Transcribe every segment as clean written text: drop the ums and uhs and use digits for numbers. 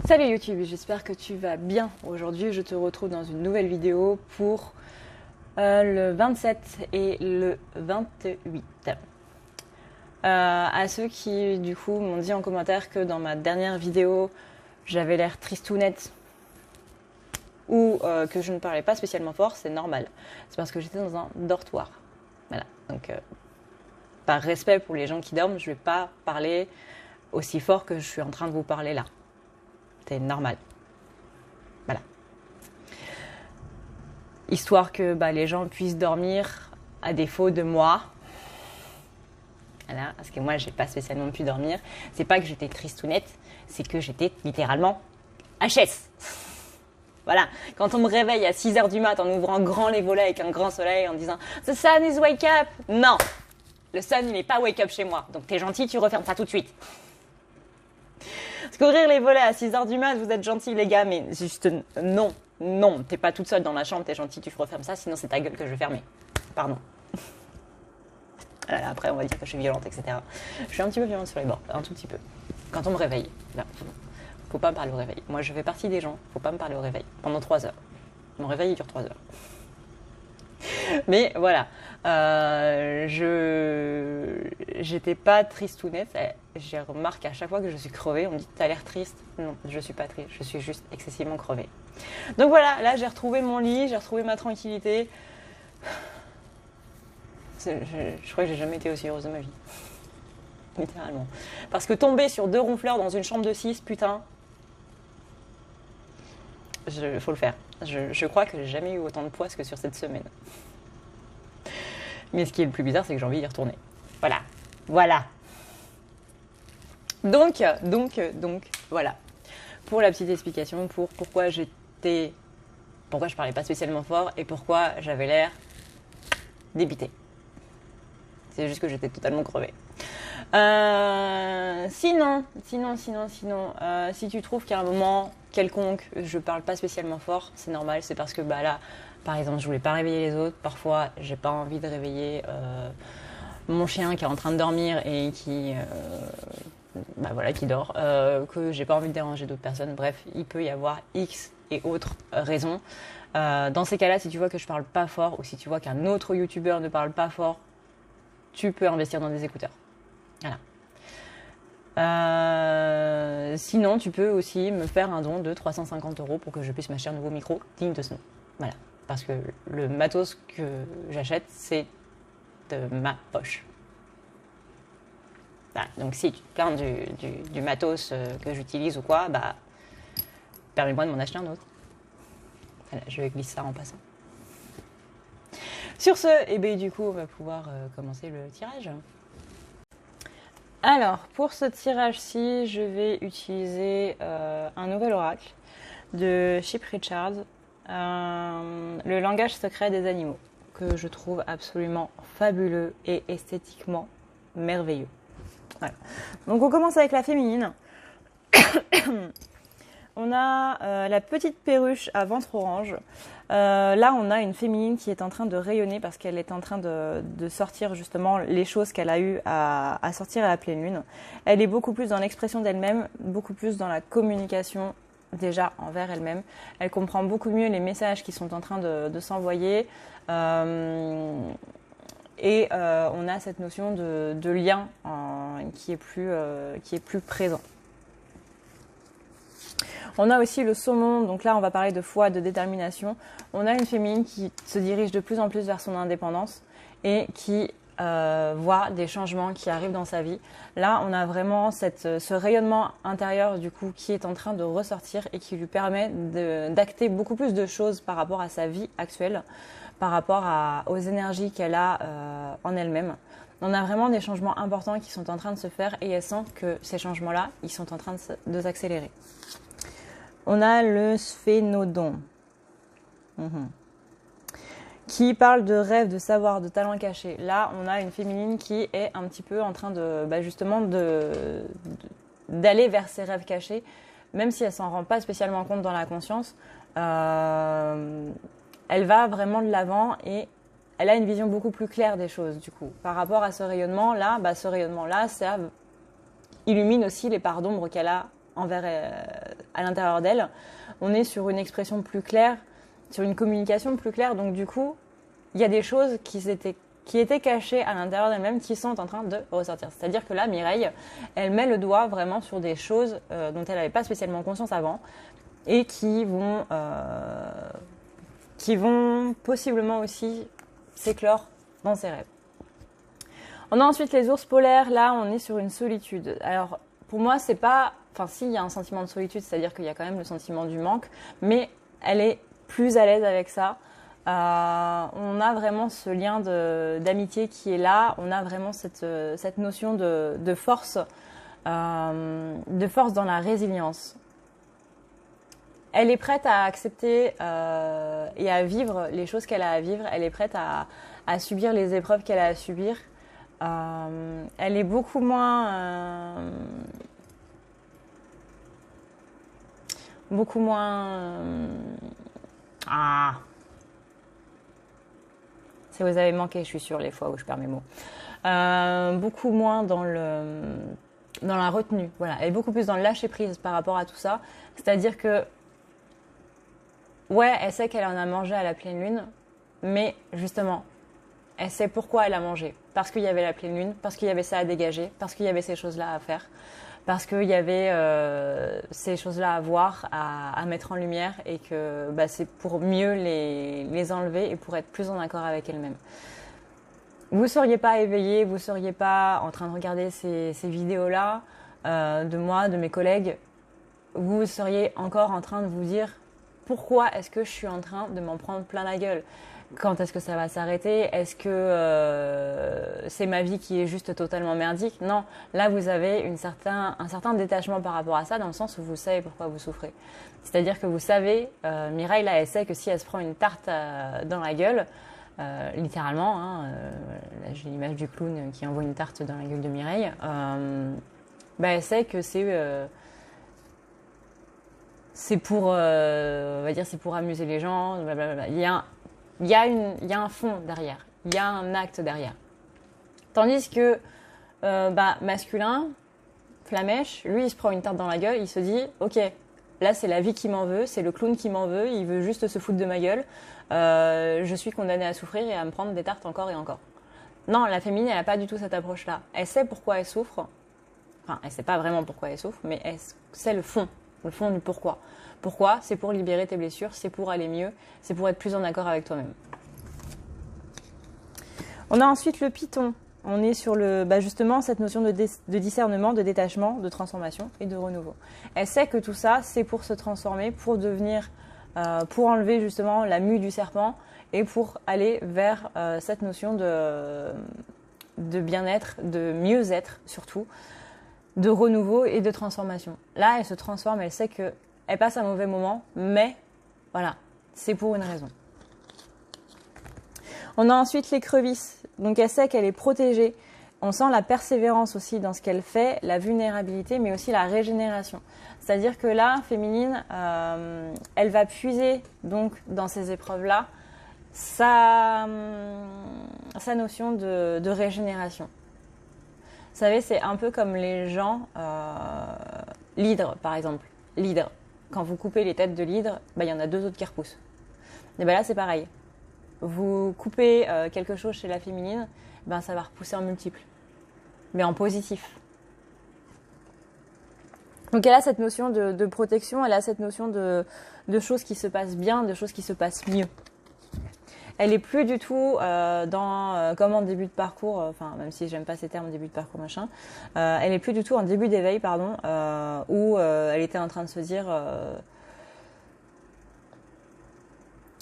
Salut YouTube, j'espère que tu vas bien. Aujourd'hui, je te retrouve dans une nouvelle vidéo pour le 27 et le 28. À ceux qui, du coup, m'ont dit en commentaire que dans ma dernière vidéo, j'avais l'air tristounette ou que je ne parlais pas spécialement fort, c'est normal. C'est parce que j'étais dans un dortoir. Voilà, donc par respect pour les gens qui dorment, je ne vais pas parler aussi fort que je suis en train de vous parler là. C'est normal. Voilà. Histoire que les gens puissent dormir à défaut de moi. Voilà, parce que moi, j'ai pas spécialement pu dormir. C'est pas que j'étais tristounette, c'est que j'étais littéralement HS. Voilà. Quand on me réveille à 6h du mat en ouvrant grand les volets avec un grand soleil en disant « The sun is wake up !» Non, le sun, il n'est pas wake up chez moi. Donc t'es gentil, tu refermes ça tout de suite. Parce qu'ouvrir les volets à 6h du mat, vous êtes gentils les gars, mais juste non, t'es pas toute seule dans la chambre, t'es gentil, tu refermes ça, sinon c'est ta gueule que je vais fermer. Pardon. Après on va dire que je suis violente, etc. Je suis un petit peu violente sur les bords, un tout petit peu. Quand on me réveille, là, faut pas me parler au réveil. Moi je fais partie des gens, faut pas me parler au réveil, pendant 3 heures. Mon réveil il dure 3 heures. Mais voilà, j'étais pas tristounette. J'ai remarqué à chaque fois que je suis crevée, on me dit t'as l'air triste. Non, je suis pas triste, je suis juste excessivement crevée. Donc voilà, là j'ai retrouvé mon lit, j'ai retrouvé ma tranquillité. Je crois que j'ai jamais été aussi heureuse de ma vie. Littéralement. Parce que tomber sur 2 ronfleurs dans une chambre de 6, putain, faut le faire. Je crois que j'ai jamais eu autant de poisse que sur cette semaine. Mais ce qui est le plus bizarre, c'est que j'ai envie d'y retourner. Voilà. Donc, voilà. Pour la petite explication, pour pourquoi je parlais pas spécialement fort et pourquoi j'avais l'air débitée. C'est juste que j'étais totalement crevée. Sinon, si tu trouves qu'à un moment quelconque, je parle pas spécialement fort, c'est normal, c'est parce que là, par exemple, je voulais pas réveiller les autres. Parfois, j'ai pas envie de réveiller mon chien qui est en train de dormir et qui dort, que j'ai pas envie de déranger d'autres personnes. Bref, il peut y avoir X et autres raisons. Dans ces cas-là, si tu vois que je parle pas fort ou si tu vois qu'un autre youtubeur ne parle pas fort, tu peux investir dans des écouteurs. Voilà. Sinon, tu peux aussi me faire un don de 350 € pour que je puisse m'acheter un nouveau micro digne de ce nom. Voilà. Parce que le matos que j'achète, c'est de ma poche. Voilà. Donc si tu te plains du matos que j'utilise ou quoi, permets-moi de m'en acheter un autre. Voilà, je glisse ça en passant. Sur ce, du coup, on va pouvoir commencer le tirage. Alors, pour ce tirage-ci, je vais utiliser un nouvel oracle de Chip Richards, le langage secret des animaux, que je trouve absolument fabuleux et esthétiquement merveilleux. Voilà. Donc, on commence avec la féminine. On a la petite perruche à ventre orange. Là, on a une féminine qui est en train de rayonner parce qu'elle est en train de sortir justement les choses qu'elle a eu à sortir à la pleine lune. Elle est beaucoup plus dans l'expression d'elle-même, beaucoup plus dans la communication déjà envers elle-même. Elle comprend beaucoup mieux les messages qui sont en train de s'envoyer. Et on a cette notion de lien qui est plus présent. On a aussi le saumon, donc là on va parler de foi, de détermination. On a une féminine qui se dirige de plus en plus vers son indépendance et qui voit des changements qui arrivent dans sa vie. Là on a vraiment ce rayonnement intérieur du coup qui est en train de ressortir et qui lui permet d'acter beaucoup plus de choses par rapport à sa vie actuelle, par rapport aux énergies qu'elle a en elle-même. On a vraiment des changements importants qui sont en train de se faire et elle sent que ces changements-là, ils sont en train de s'accélérer. On a le sphénodon, qui parle de rêve, de savoir, de talent caché. Là, on a une féminine qui est un petit peu en train d'aller vers ses rêves cachés, même si elle s'en rend pas spécialement compte dans la conscience. Elle va vraiment de l'avant et elle a une vision beaucoup plus claire des choses, du coup. Par rapport à ce rayonnement-là, ça illumine aussi les parts d'ombre qu'elle a envers à l'intérieur d'elle. On est sur une expression plus claire, sur une communication plus claire. Donc du coup, il y a des choses qui étaient cachées à l'intérieur d'elle-même qui sont en train de ressortir. C'est-à-dire que là, Mireille, elle met le doigt vraiment sur des choses dont elle n'avait pas spécialement conscience avant et qui vont possiblement aussi s'éclore dans ses rêves. On a ensuite les ours polaires. Là, on est sur une solitude. Alors, pour moi, c'est pas... Enfin, si, il y a un sentiment de solitude, c'est-à-dire qu'il y a quand même le sentiment du manque, mais elle est plus à l'aise avec ça. On a vraiment ce lien d'amitié qui est là. On a vraiment cette notion de force dans la résilience. Elle est prête à accepter et à vivre les choses qu'elle a à vivre. Elle est prête à subir les épreuves qu'elle a à subir. Elle est beaucoup moins... Si vous avez manqué, je suis sûre, les fois où je perds mes mots. Beaucoup moins dans la retenue. Voilà, elle est beaucoup plus dans le lâcher prise par rapport à tout ça. C'est-à-dire que, ouais, elle sait qu'elle en a mangé à la pleine lune, mais justement, elle sait pourquoi elle a mangé. Parce qu'il y avait la pleine lune, parce qu'il y avait ça à dégager, parce qu'il y avait ces choses-là à faire, parce qu'il y avait ces choses-là à voir, à mettre en lumière, et que c'est pour mieux les enlever et pour être plus en accord avec elle-même. Vous ne seriez pas éveillé, vous ne seriez pas en train de regarder ces vidéos-là de moi, de mes collègues, vous seriez encore en train de vous dire pourquoi est-ce que je suis en train de m'en prendre plein la gueule ? Quand est-ce que ça va s'arrêter ? Est-ce que c'est ma vie qui est juste totalement merdique ? Non, là vous avez un certain détachement par rapport à ça, dans le sens où vous savez pourquoi vous souffrez. C'est-à-dire que vous savez, Mireille là, elle sait que si elle se prend une tarte dans la gueule, littéralement, là j'ai l'image du clown qui envoie une tarte dans la gueule de Mireille, elle sait que c'est pour, on va dire, c'est pour amuser les gens, blablabla. Il y a un fond derrière, il y a un acte derrière. Tandis que masculin, Flamèche, lui il se prend une tarte dans la gueule, il se dit ok, là c'est la vie qui m'en veut, c'est le clown qui m'en veut, il veut juste se foutre de ma gueule, je suis condamnée à souffrir et à me prendre des tartes encore et encore. Non, la féminine elle n'a pas du tout cette approche-là. Elle sait pourquoi elle souffre, enfin elle sait pas vraiment pourquoi elle souffre, mais elle sait le fond du pourquoi. Pourquoi ? C'est pour libérer tes blessures, c'est pour aller mieux, c'est pour être plus en accord avec toi-même. On a ensuite le Python. On est sur justement cette notion de discernement, de détachement, de transformation et de renouveau. Elle sait que tout ça, c'est pour se transformer, pour devenir, pour enlever justement la mue du serpent et pour aller vers cette notion de bien-être, de mieux-être surtout, de renouveau et de transformation. Là, elle se transforme, elle sait qu'elle passe un mauvais moment, mais voilà, c'est pour une raison. On a ensuite l'écrevisse. Donc elle sait qu'elle est protégée. On sent la persévérance aussi dans ce qu'elle fait, la vulnérabilité, mais aussi la régénération. C'est-à-dire que là, féminine, elle va puiser donc dans ces épreuves-là sa notion de régénération. Vous savez, c'est un peu comme les gens, l'hydre par exemple. L'hydre, quand vous coupez les têtes de l'hydre, il y en a 2 autres qui repoussent. Et là c'est pareil. Vous coupez quelque chose chez la féminine, ça va repousser en multiple, mais en positif. Donc elle a cette notion de protection, elle a cette notion de choses qui se passent bien, de choses qui se passent mieux. Elle est plus du tout comme en début de parcours, même si j'aime pas ces termes début de parcours machin, elle est plus du tout en début d'éveil où elle était en train de se dire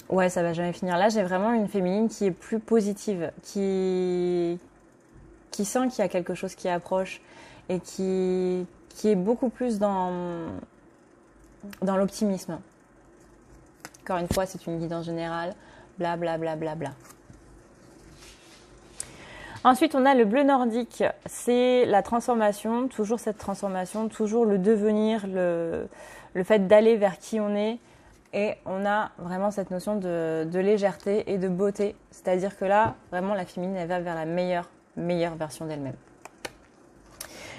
ouais ça va jamais finir. Là j'ai vraiment une féminine qui est plus positive, qui sent qu'il y a quelque chose qui approche et qui est beaucoup plus dans l'optimisme. Encore une fois, c'est une guidance générale. Bla bla bla bla bla. Ensuite, on a le bleu nordique. C'est la transformation, toujours cette transformation, toujours le devenir, le fait d'aller vers qui on est. Et on a vraiment cette notion de légèreté et de beauté. C'est-à-dire que là, vraiment, la féminine, elle va vers la meilleure version d'elle-même.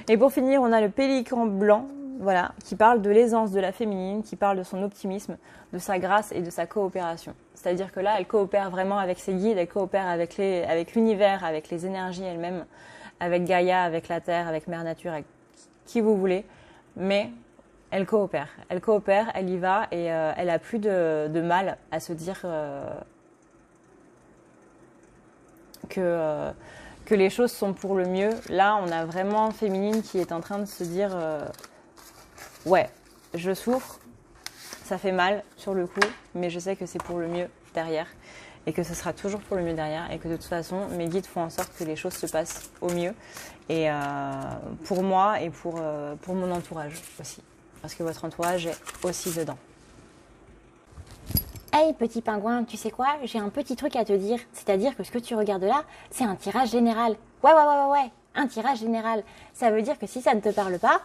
Et pour finir, on a le pélican blanc. voilà, qui parle de l'aisance de la féminine, qui parle de son optimisme, de sa grâce et de sa coopération. C'est-à-dire que là, elle coopère vraiment avec ses guides, elle coopère avec l'univers, avec les énergies elles-mêmes, avec Gaïa, avec la Terre, avec Mère Nature, avec qui vous voulez, mais elle coopère, elle y va et elle a plus de mal à se dire que les choses sont pour le mieux. Là, on a vraiment féminine qui est en train de se dire ouais, je souffre, ça fait mal sur le coup, mais je sais que c'est pour le mieux derrière et que ce sera toujours pour le mieux derrière et que de toute façon, mes guides font en sorte que les choses se passent au mieux et pour moi et pour mon entourage aussi. Parce que votre entourage est aussi dedans. Hey petit pingouin, tu sais quoi? J'ai un petit truc à te dire. C'est-à-dire que ce que tu regardes là, c'est un tirage général. Ouais, un tirage général. Ça veut dire que si ça ne te parle pas,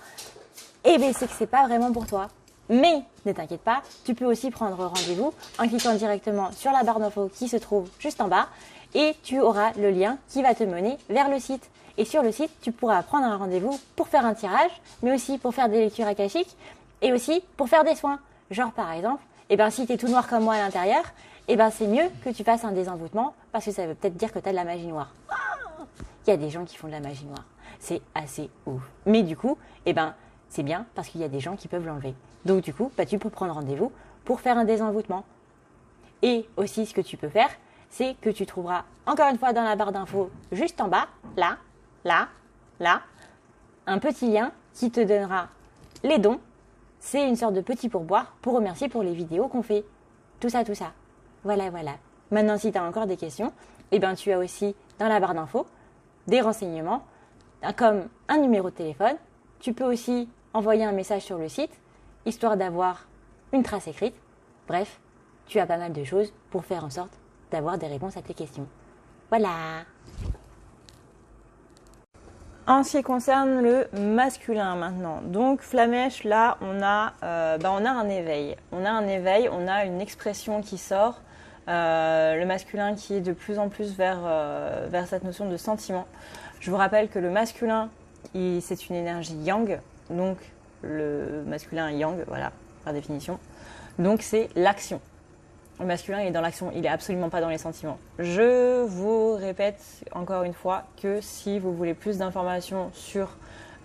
eh bien c'est que c'est pas vraiment pour toi. Mais ne t'inquiète pas, tu peux aussi prendre rendez-vous en cliquant directement sur la barre d'infos qui se trouve juste en bas et tu auras le lien qui va te mener vers le site. Et sur le site, tu pourras prendre un rendez-vous pour faire un tirage, mais aussi pour faire des lectures akashiques et aussi pour faire des soins. Genre par exemple, si tu es tout noir comme moi à l'intérieur, c'est mieux que tu fasses un désenvoûtement parce que ça veut peut-être dire que tu as de la magie noire. Il y a des gens qui font de la magie noire. C'est assez ouf. Mais du coup, c'est bien parce qu'il y a des gens qui peuvent l'enlever. Donc du coup, tu peux prendre rendez-vous pour faire un désenvoûtement. Et aussi, ce que tu peux faire, c'est que tu trouveras encore une fois dans la barre d'infos, juste en bas, là, un petit lien qui te donnera les dons. C'est une sorte de petit pourboire pour remercier pour les vidéos qu'on fait. Tout ça. Voilà. Maintenant, si tu as encore des questions, tu as aussi dans la barre d'infos des renseignements comme un numéro de téléphone. Tu peux aussi envoyer un message sur le site, histoire d'avoir une trace écrite. Bref, tu as pas mal de choses pour faire en sorte d'avoir des réponses à tes questions. Voilà. En ce qui concerne le masculin maintenant, donc Flamèche, là on a un éveil. On a une expression qui sort, le masculin qui est de plus en plus vers cette notion de sentiment. Je vous rappelle que le masculin, c'est une énergie yang, donc le masculin yang, voilà, par définition. Donc c'est l'action. Le masculin, il est dans l'action, il n'est absolument pas dans les sentiments. Je vous répète encore une fois que si vous voulez plus d'informations sur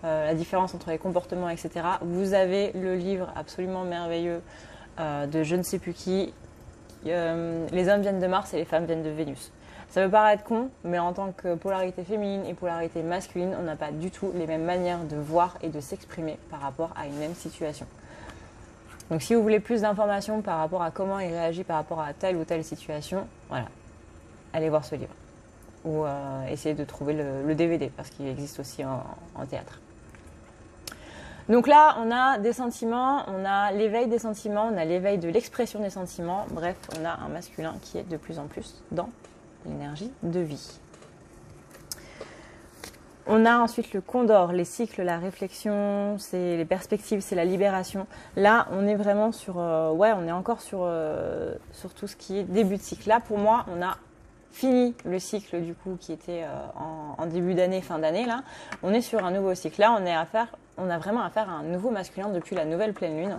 la différence entre les comportements, etc., vous avez le livre absolument merveilleux de je ne sais plus qui, Les hommes viennent de Mars et les femmes viennent de Vénus. Ça peut paraître con, mais en tant que polarité féminine et polarité masculine, on n'a pas du tout les mêmes manières de voir et de s'exprimer par rapport à une même situation. Donc si vous voulez plus d'informations par rapport à comment il réagit par rapport à telle ou telle situation, voilà, allez voir ce livre. Ou essayez de trouver le DVD, parce qu'il existe aussi en théâtre. Donc là, on a des sentiments, on a l'éveil des sentiments, on a l'éveil de l'expression des sentiments. Bref, on a un masculin qui est de plus en plus dans l'énergie de vie. On a ensuite le condor, les cycles, la réflexion, c'est les perspectives, c'est la libération. Là, on est vraiment sur, on est encore sur tout ce qui est début de cycle. Là, pour moi, on a fini le cycle du coup qui était en début d'année, fin d'année. Là, on est sur un nouveau cycle. Là, on a vraiment affaire à un nouveau masculin depuis la nouvelle pleine lune,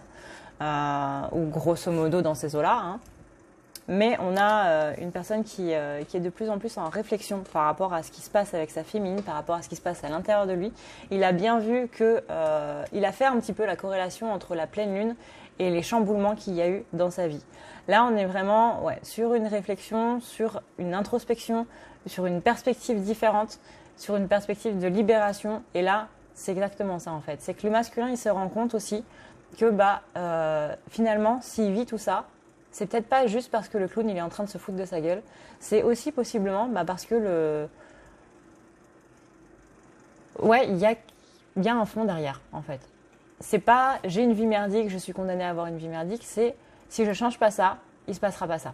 ou grosso modo dans ces eaux-là. Hein. Mais on a une personne qui est de plus en plus en réflexion par rapport à ce qui se passe avec sa féminine, par rapport à ce qui se passe à l'intérieur de lui. Il a bien vu il a fait un petit peu la corrélation entre la pleine lune et les chamboulements qu'il y a eu dans sa vie. Là, on est vraiment sur une réflexion, sur une introspection, sur une perspective différente, sur une perspective de libération. Et là, c'est exactement ça en fait. C'est que le masculin, il se rend compte aussi que finalement, s'il vit tout ça, c'est peut-être pas juste parce que le clown il est en train de se foutre de sa gueule, c'est aussi possiblement parce que il y a un fond derrière en fait. C'est pas j'ai une vie merdique, je suis condamnée à avoir une vie merdique, c'est si je change pas ça, il se passera pas ça.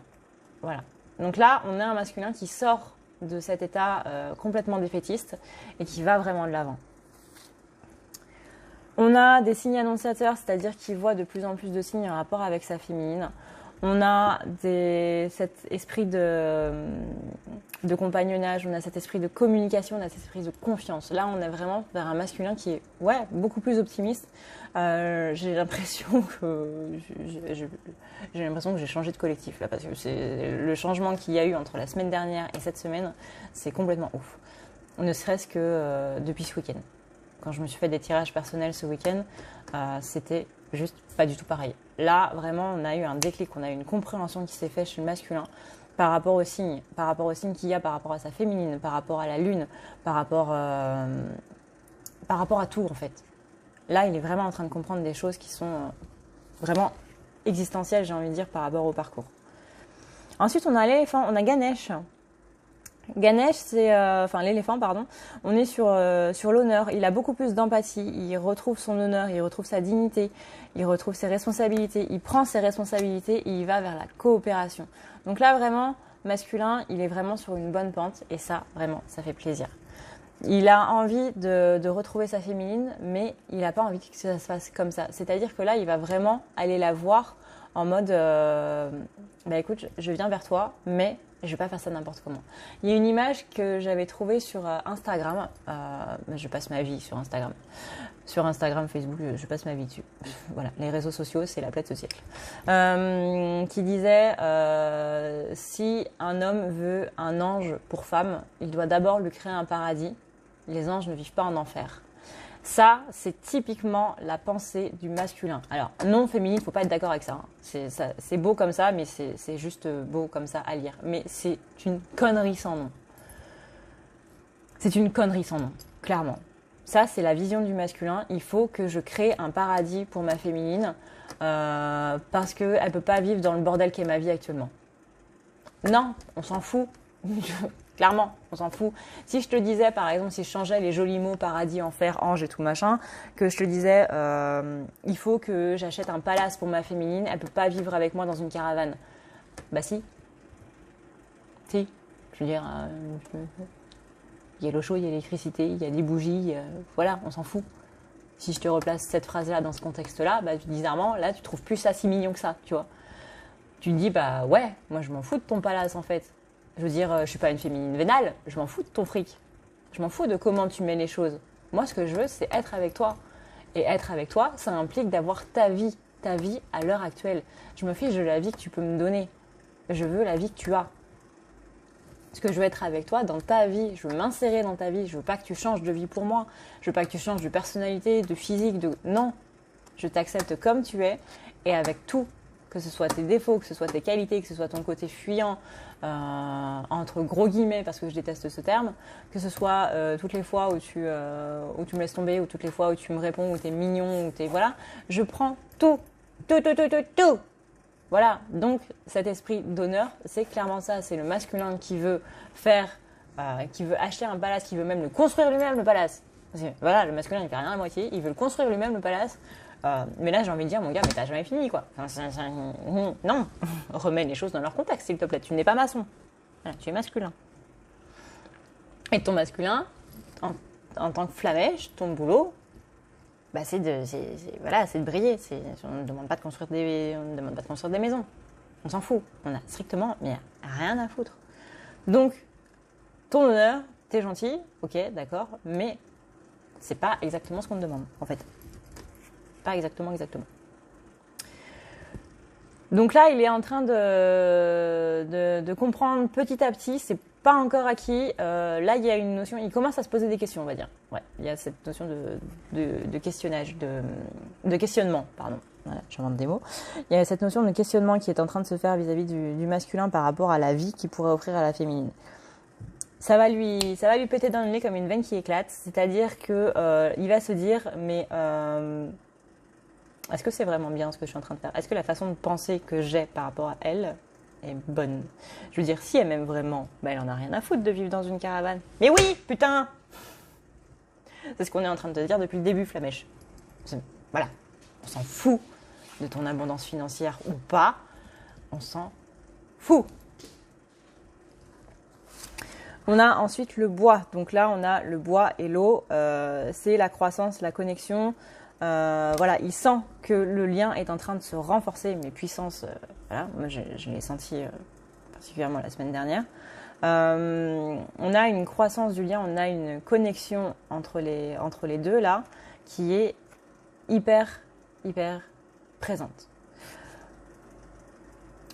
Voilà. Donc là, on a un masculin qui sort de cet état complètement défaitiste et qui va vraiment de l'avant. On a des signes annonciateurs, c'est-à-dire qu'il voit de plus en plus de signes en rapport avec sa féminine. On a cet esprit de compagnonnage, on a cet esprit de communication, on a cet esprit de confiance. Là, on est vraiment vers un masculin qui est beaucoup plus optimiste. J'ai l'impression que j'ai changé de collectif là, parce que c'est le changement qu'il y a eu entre la semaine dernière et cette semaine, c'est complètement ouf. Ne serait-ce que depuis ce week-end. Quand je me suis fait des tirages personnels ce week-end, c'était juste pas du tout pareil. Là, vraiment, on a eu un déclic, on a eu une compréhension qui s'est faite chez le masculin par rapport aux signes qu'il y a, par rapport à sa féminine, par rapport à la lune, par rapport à tout en fait. Là, il est vraiment en train de comprendre des choses qui sont vraiment existentielles, j'ai envie de dire, par rapport au parcours. Ensuite, on a l'éléphant, on a Ganesh. Ganesh, c'est l'éléphant, pardon. On est sur l'honneur. Il a beaucoup plus d'empathie. Il retrouve son honneur, il retrouve sa dignité, il retrouve ses responsabilités. Il prend ses responsabilités et il va vers la coopération. Donc là, vraiment, masculin, il est vraiment sur une bonne pente et ça, vraiment, ça fait plaisir. Il a envie de retrouver sa féminine, mais il n'a pas envie que ça se fasse comme ça. C'est-à-dire que là, il va vraiment aller la voir en mode écoute, je viens vers toi, mais je ne vais pas faire ça n'importe comment. Il y a une image que j'avais trouvée sur Instagram. Je passe ma vie sur Instagram. Sur Instagram, Facebook, je passe ma vie dessus. Voilà, les réseaux sociaux, c'est la plaie de ce siècle. Qui disait si un homme veut un ange pour femme, il doit d'abord lui créer un paradis. Les anges ne vivent pas en enfer. Ça, c'est typiquement la pensée du masculin. Alors, non féminine, il ne faut pas être d'accord avec ça, hein. C'est beau comme ça, mais c'est juste beau comme ça à lire. Mais c'est une connerie sans nom. C'est une connerie sans nom, clairement. Ça, c'est la vision du masculin. Il faut que je crée un paradis pour ma féminine parce qu'elle ne peut pas vivre dans le bordel qu'est ma vie actuellement. Non, on s'en fout. Clairement, on s'en fout. Si je te disais, par exemple, si je changeais les jolis mots paradis, enfer, ange et tout machin, que je te disais, il faut que j'achète un palace pour ma féminine, elle peut pas vivre avec moi dans une caravane. Bah si. Si. Je veux dire, il y a l'eau chaude, il y a l'électricité, il y a des bougies, voilà, on s'en fout. Si je te replace cette phrase-là dans ce contexte-là, bah bizarrement, là, tu trouves plus ça si mignon que ça, tu vois. Tu te dis, bah ouais, moi je m'en fous de ton palace en fait. Je veux dire, je suis pas une féminine vénale, je m'en fous de ton fric. Je m'en fous de comment tu mets les choses. Moi, ce que je veux, c'est être avec toi. Et être avec toi, ça implique d'avoir ta vie à l'heure actuelle. Je me fiche de la vie que tu peux me donner. Je veux la vie que tu as. Parce que je veux être avec toi dans ta vie. Je veux m'insérer dans ta vie. Je veux pas que tu changes de vie pour moi. Je veux pas que tu changes de personnalité, de physique, Non. Je t'accepte comme tu es et avec tout. Que ce soit tes défauts, que ce soit tes qualités, que ce soit ton côté fuyant, entre gros guillemets, parce que je déteste ce terme, que ce soit toutes les fois où tu me laisses tomber, ou toutes les fois où tu me réponds, où tu es mignon, où tu es... Voilà, je prends tout. Voilà, donc cet esprit d'honneur, c'est clairement ça, c'est le masculin qui veut qui veut acheter un palace, qui veut même le construire lui-même, le palace. Parce que, voilà, le masculin, il fait rien à moitié, il veut le construire lui-même, le palace. Mais là, j'ai envie de dire, mon gars, mais t'as jamais fini, quoi. Non, remets les choses dans leur contexte, s'il te plaît. Tu n'es pas maçon. Voilà, tu es masculin. Et ton masculin, en tant que flamèche, ton boulot, bah, c'est de briller. On ne demande pas de construire des maisons. On s'en fout. On a strictement rien à foutre. Donc, ton honneur, t'es gentil, ok, d'accord, mais c'est pas exactement ce qu'on te demande, en fait. Pas exactement. Donc là, il est en train de comprendre petit à petit, c'est pas encore acquis. Là, il y a une notion, il commence à se poser des questions, on va dire. Ouais, il y a cette notion de questionnage, de questionnement, pardon. Voilà, j'invente des mots. Il y a cette notion de questionnement qui est en train de se faire vis-à-vis du masculin par rapport à la vie qu'il pourrait offrir à la féminine. Ça va lui péter dans le nez comme une veine qui éclate, c'est-à-dire que il va se dire, mais est-ce que c'est vraiment bien ce que je suis en train de faire? Est-ce que la façon de penser que j'ai par rapport à elle est bonne? Je veux dire, si elle m'aime vraiment, bah elle en a rien à foutre de vivre dans une caravane. Mais oui, putain! C'est ce qu'on est en train de te dire depuis le début, Flamèche. Voilà, on s'en fout de ton abondance financière ou pas, on s'en fout. On a ensuite le bois. Donc là, on a le bois et l'eau. C'est la croissance, la connexion. voilà, il sent que le lien est en train de se renforcer, mais puissance, voilà, moi je l'ai senti particulièrement la semaine dernière. On a une croissance du lien, on a une connexion entre les deux là, qui est hyper présente.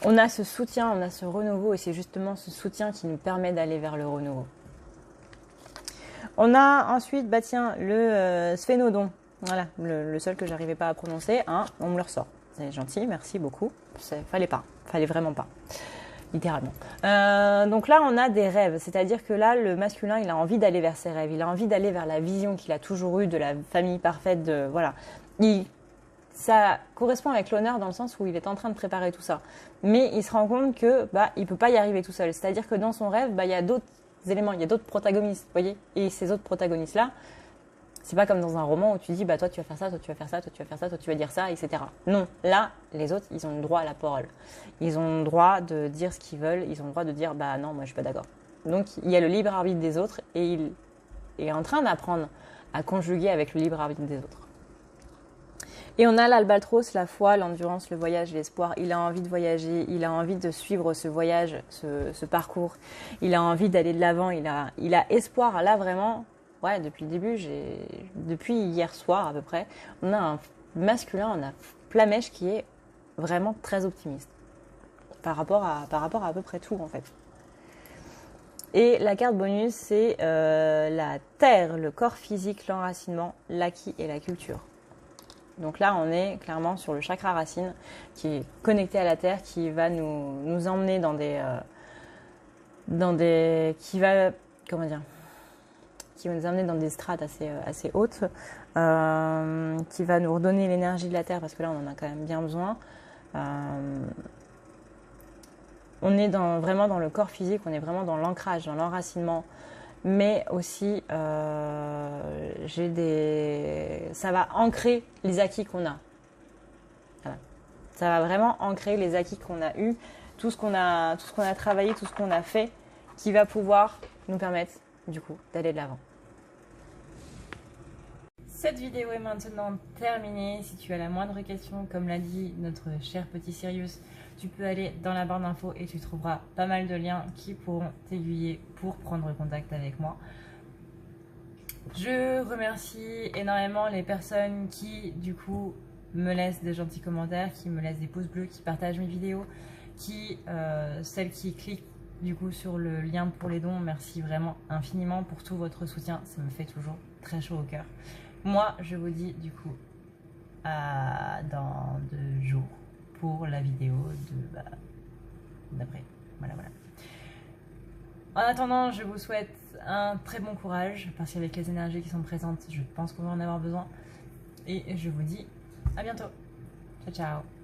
On a ce soutien, on a ce renouveau, et c'est justement ce soutien qui nous permet d'aller vers le renouveau. On a ensuite, bah tiens, le sphénodon. Voilà, le seul que j'arrivais pas à prononcer, hein, on me le ressort. C'est gentil, merci beaucoup. Fallait vraiment pas, littéralement. Donc là, on a des rêves, c'est-à-dire que là, le masculin, il a envie d'aller vers ses rêves, il a envie d'aller vers la vision qu'il a toujours eue de la famille parfaite, voilà. Ça correspond avec l'honneur dans le sens où il est en train de préparer tout ça. Mais il se rend compte que il peut pas y arriver tout seul. C'est-à-dire que dans son rêve, il y a d'autres éléments, il y a d'autres protagonistes, vous voyez. Et ces autres protagonistes-là, c'est pas comme dans un roman où tu dis, toi tu vas faire ça, toi tu vas faire ça, toi tu vas faire ça, toi tu vas dire ça, etc. Non, là, les autres, ils ont le droit à la parole. Ils ont le droit de dire ce qu'ils veulent, ils ont le droit de dire, non, moi je suis pas d'accord. Donc il y a le libre arbitre des autres et il est en train d'apprendre à conjuguer avec le libre arbitre des autres. Et on a l'albatros, la foi, l'endurance, le voyage, l'espoir. Il a envie de voyager, il a envie de suivre ce voyage, ce parcours. Il a envie d'aller de l'avant, il a espoir. Là, vraiment, ouais, depuis le début, depuis hier soir à peu près, on a un masculin, on a Flamèche qui est vraiment très optimiste par rapport à peu près tout en fait. Et la carte bonus, c'est la terre, le corps physique, l'enracinement, l'acquis et la culture. Donc là, on est clairement sur le chakra racine qui est connecté à la terre, qui va nous emmener qui va nous amener dans des strates assez hautes, qui va nous redonner l'énergie de la terre parce que là, on en a quand même bien besoin. On est vraiment dans le corps physique, on est vraiment dans l'ancrage, dans l'enracinement. Mais aussi, ça va ancrer les acquis qu'on a. Voilà. Ça va vraiment ancrer les acquis qu'on a eus, tout ce qu'on a travaillé, tout ce qu'on a fait, qui va pouvoir nous permettre, du coup, d'aller de l'avant. Cette vidéo est maintenant terminée. Si tu as la moindre question, comme l'a dit notre cher petit Sirius, tu peux aller dans la barre d'infos et tu trouveras pas mal de liens qui pourront t'aiguiller pour prendre contact avec moi. Je remercie énormément les personnes qui, du coup, me laissent des gentils commentaires, qui me laissent des pouces bleus, qui partagent mes vidéos, celles qui cliquent du coup sur le lien pour les dons. Merci vraiment infiniment pour tout votre soutien. Ça me fait toujours très chaud au cœur. Moi, je vous dis du coup dans 2 jours pour la vidéo d'après. Voilà. En attendant, je vous souhaite un très bon courage parce qu'avec les énergies qui sont présentes, je pense qu'on va en avoir besoin. Et je vous dis à bientôt. Ciao, ciao.